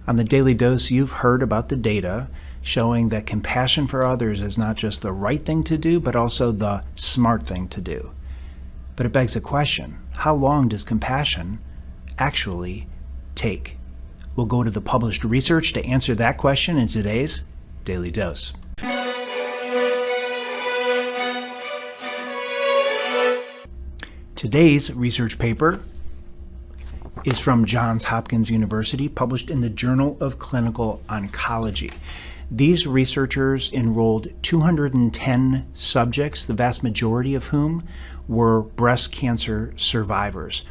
On the Daily Dose, you've heard about the data showing that compassion for others is not just the right thing to do, but also the smart thing to do. But it begs the question, how long does compassion actually take? We'll go to the published research to answer that question in today's Daily Dose. Today's research paper is from Johns Hopkins University, published in the Journal of Clinical Oncology. These researchers enrolled 210 subjects, the vast majority of whom were breast cancer survivors.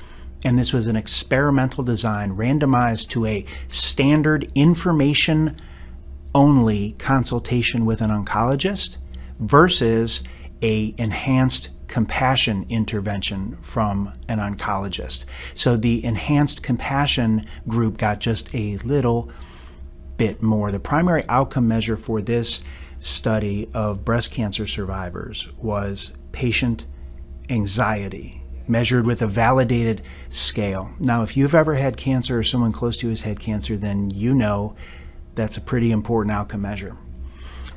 And this was an experimental design randomized to a standard information-only consultation with an oncologist versus an enhanced compassion intervention from an oncologist. So the enhanced compassion group got just a little bit more. The primary outcome measure for this study of breast cancer survivors was patient anxiety, measured with a validated scale. Now, if you've ever had cancer or someone close to you has had cancer, then you know that's a pretty important outcome measure.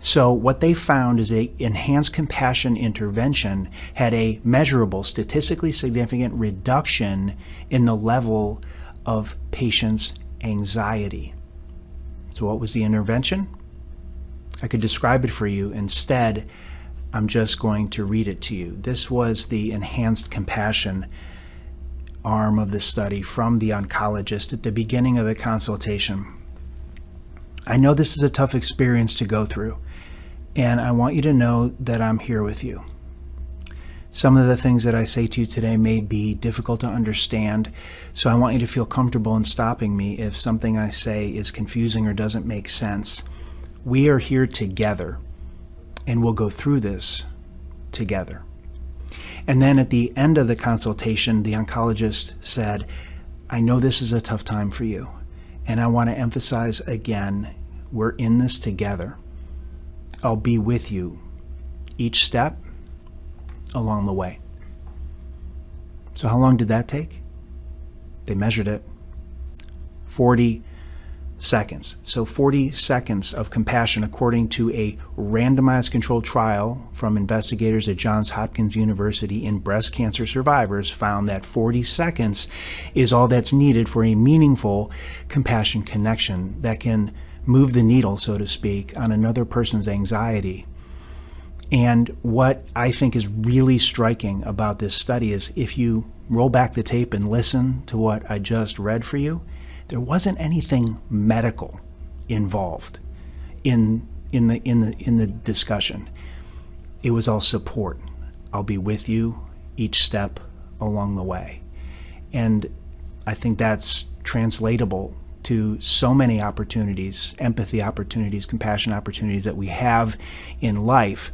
So what they found is an enhanced compassion intervention had a measurable, statistically significant reduction in the level of patients' anxiety. So what was the intervention? I could describe it for you. Instead, I'm just going to read it to you. This was the enhanced compassion arm of the study from the oncologist at the beginning of the consultation. I know this is a tough experience to go through, and I want you to know that I'm here with you. Some of the things that I say to you today may be difficult to understand, so I want you to feel comfortable in stopping me if something I say is confusing or doesn't make sense. We are here together, and we'll go through this together. And then at the end of the consultation, the oncologist said, I know this is a tough time for you, and I want to emphasize again, we're in this together. I'll be with you each step along the way. So how long did that take? They measured it. 40 seconds. So 40 seconds of compassion according to a randomized controlled trial from investigators at Johns Hopkins University in breast cancer survivors found that 40 seconds is all that's needed for a meaningful compassion connection that can move the needle, so to speak, on another person's anxiety. And what I think is really striking about this study is if you roll back the tape and listen to what I just read for you, there wasn't anything medical involved in the discussion. It was all support. I'll be with you each step along the way. And I think that's translatable to so many opportunities, empathy opportunities, compassion opportunities that we have in life.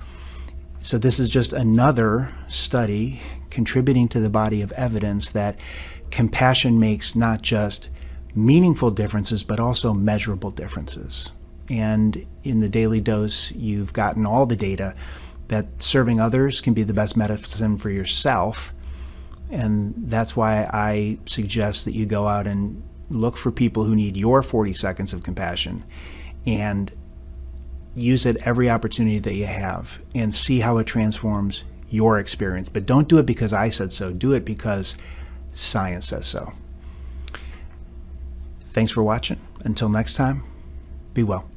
So this is just another study contributing to the body of evidence that compassion makes not just meaningful differences, but also measurable differences. And in the Daily Dose, you've gotten all the data that serving others can be the best medicine for yourself. And that's why I suggest that you go out and look for people who need your 40 seconds of compassion and use it every opportunity that you have and see how it transforms your experience. But don't do it because I said so. Do it because science says so. Thanks for watching. Until next time, be well.